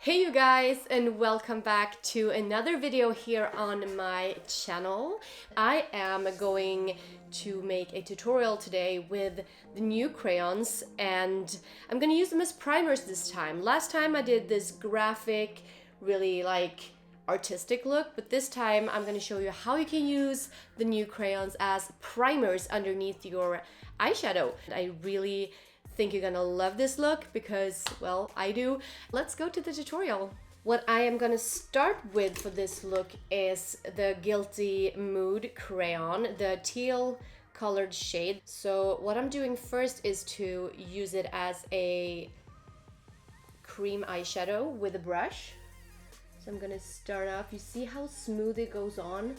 Hey you guys, and welcome back to another video here on my channel. I am going to make a tutorial today with the new crayons, and I'm gonna use them as primers this time. Last time I did this graphic, really artistic look, but this time I'm gonna show you how you can use the new crayons as primers underneath your eyeshadow. I really think you're gonna love this look because, well, I do. Let's go to the tutorial. What I am gonna start with for this look is the Guilty Mood crayon, the teal colored shade. So what I'm doing first is to use it as a cream eyeshadow with a brush. So I'm gonna start off. You see how smooth it goes on?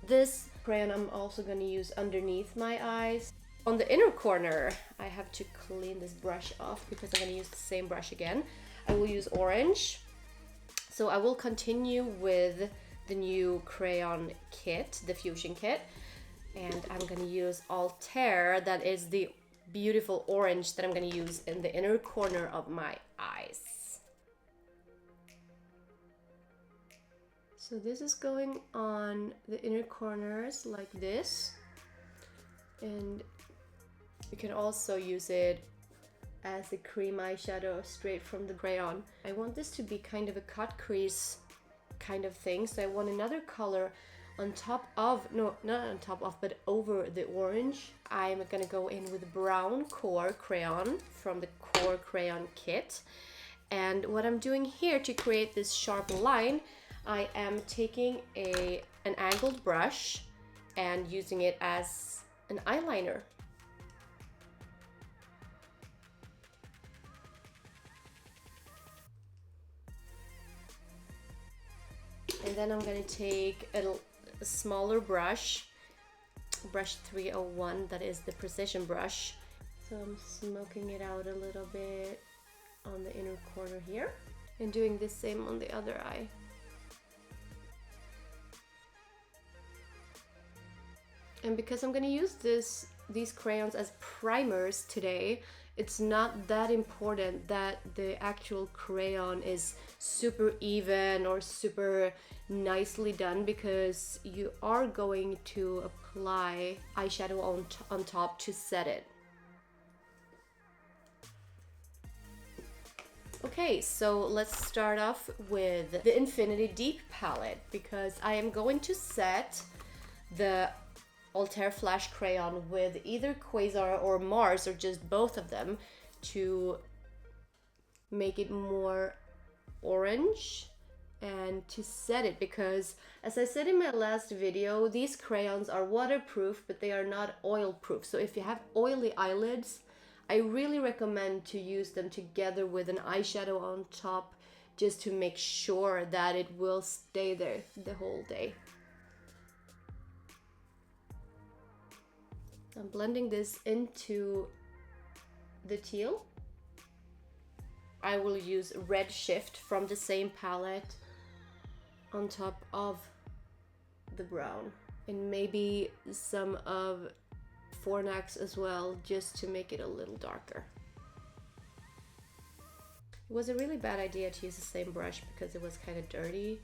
This crayon I'm also going to use underneath my eyes. On the inner corner, I have to clean this brush off because I'm going to use the same brush again. I will use orange. So I will continue with the new crayon kit, the fusion kit. And I'm going to use Altair, that is the beautiful orange that I'm going to use in the inner corner of my eyes. So this is going on the inner corners like this, and you can also use it as a cream eyeshadow straight from the crayon. I want this to be kind of a cut crease kind of thing, so I want another color on top of, no, not on top of, but over the orange. I'm gonna go in with brown core crayon from the core crayon kit, and what I'm doing here to create this sharp line, I am taking an angled brush and using it as an eyeliner. And then I'm going to take a smaller brush 301, that is the precision brush. So I'm smoking it out a little bit on the inner corner here and doing the same on the other eye. And because I'm going to use these crayons as primers today, it's not that important that the actual crayon is super even or super nicely done, because you are going to apply eyeshadow on top to set it. Okay, so let's start off with the Infinity Deep palette, because I am going to set the Altair Flash crayon with either Quasar or Mars, or just both of them, to make it more orange and to set it, because as I said in my last video, these crayons are waterproof, but they are not oil proof. So if you have oily eyelids, I really recommend to use them together with an eyeshadow on top, just to make sure that it will stay there the whole day. I'm blending this into the teal. I will use Red Shift from the same palette on top of the brown, and maybe some of Fornax as well, just to make it a little darker. It was a really bad idea to use the same brush because it was kind of dirty.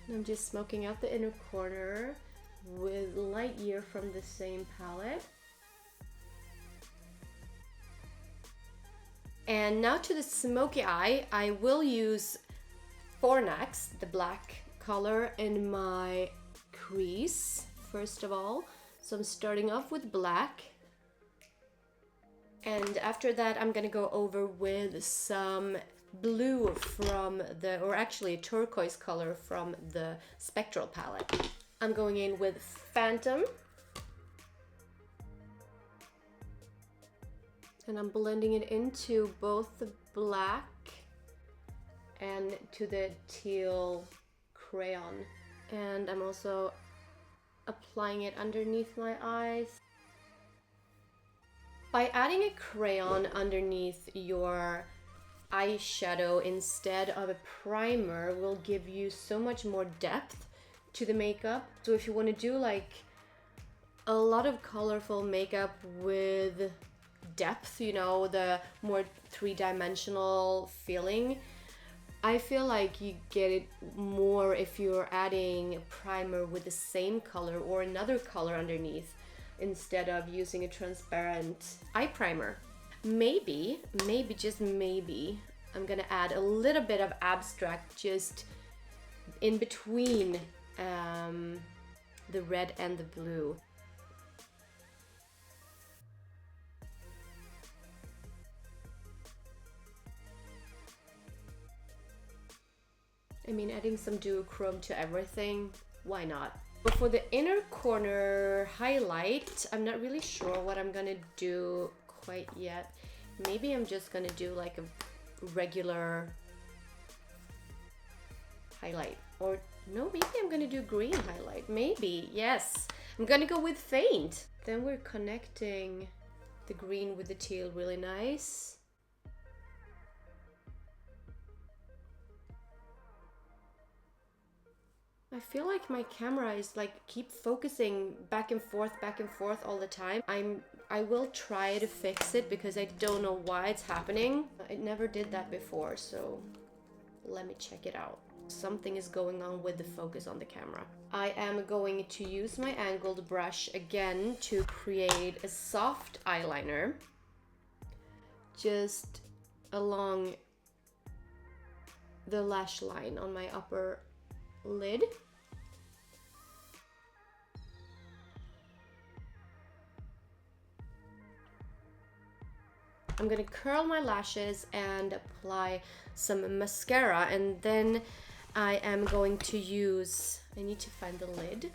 I'm just smoking out the inner corner with Light Year from the same palette. And now to the smoky eye, I will use Fornax, the black color, in my crease first of all. So I'm starting off with black. And after that, I'm gonna go over with some blue from the, or actually turquoise color from the Spectral palette. I'm going in with Phantom, and I'm blending it into both the black and to the teal crayon, and I'm also applying it underneath my eyes. By adding a crayon underneath your eyeshadow instead of a primer will give you so much more depth to the makeup. So if you want to do like a lot of colorful makeup with depth, you know, the more three-dimensional feeling. I feel like you get it more if you're adding a primer with the same color or another color underneath instead of using a transparent eye primer. Maybe, just maybe, I'm gonna add a little bit of abstract just in between the red and the blue. I mean, adding some duochrome to everything, why not? But for the inner corner highlight, I'm not really sure what I'm gonna do quite yet. Maybe I'm just gonna do like a regular highlight, or no, maybe I'm gonna do green highlight. Maybe, yes, I'm gonna go with faint. Then we're connecting the green with the teal really nice. I feel like my camera is like keep focusing back and forth all the time. I will try to fix it because I don't know why it's happening. I never did that before, so let me check it out. Something is going on with the focus on the camera. I am going to use my angled brush again to create a soft eyeliner just along the lash line on my upper lid. I'm gonna curl my lashes and apply some mascara, and then I am going to use, I need to find the lid,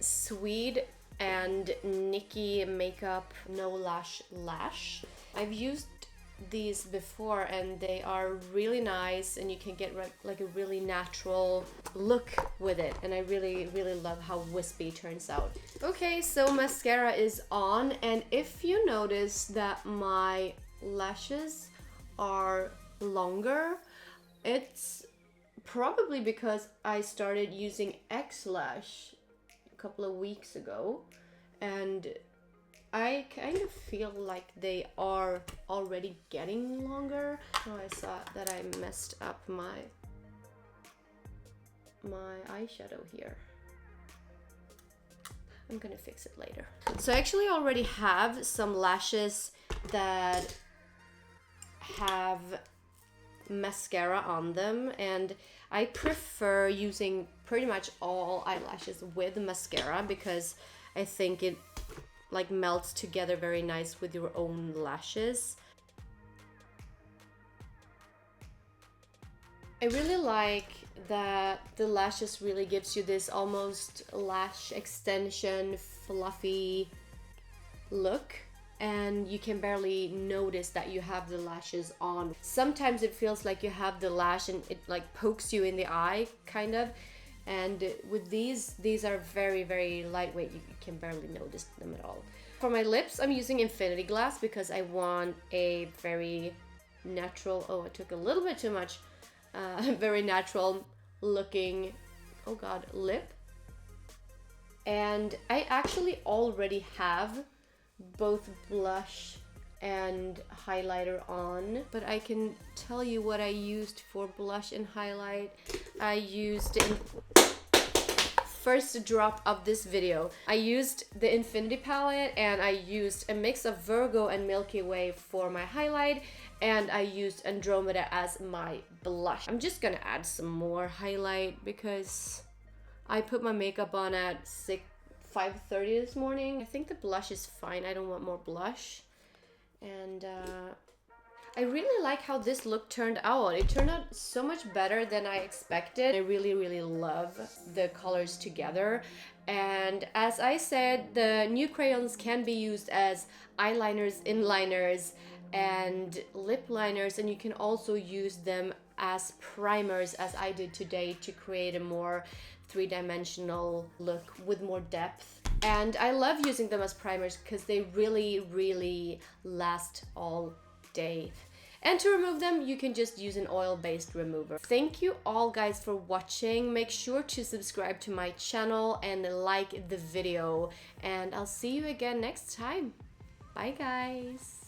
Sweed and Nikki Makeup No LASH. I've used these before and they are really nice, and you can get like a really natural look with it, and I really love how wispy it turns out. Okay, so mascara is on, and if you notice that my lashes are longer, it's probably because I started using X-Lash a couple of weeks ago, and I kind of feel like they are already getting longer. Oh, I saw that I messed up my eyeshadow here. I'm gonna fix it later. So I actually already have some lashes that have mascara on them, and I prefer using pretty much all eyelashes with mascara because I think it like melts together very nice with your own lashes. I really like that the lashes really gives you this almost lash extension, fluffy look, and you can barely notice that you have the lashes on. Sometimes it feels like you have the lash and it like pokes you in the eye, kind of. And with these are very lightweight. You can barely notice them at all. For my lips, I'm using Infinity Glass because I want a very natural, oh, I took a little bit too much, very natural looking, oh god, lip. And I actually already have both blush and highlighter on, but I can tell you what I used for blush and highlight. I used in first drop of this video, I used the Infinity palette, and I used a mix of Virgo and Milky Way for my highlight, and I used Andromeda as my blush. I'm just gonna add some more highlight because I put my makeup on at 5:30 this morning. I think the blush is fine. I don't want more blush. And I really like how this look turned out. It turned out so much better than I expected. I really love the colors together. And as I said, the new crayons can be used as eyeliners, inliners, and lip liners, and you can also use them as primers, as I did today, to create a more three-dimensional look with more depth. And I love using them as primers because they really last all day. And to remove them, you can just use an oil-based remover. Thank you all guys for watching. Make sure to subscribe to my channel and like the video. And I'll see you again next time. Bye guys.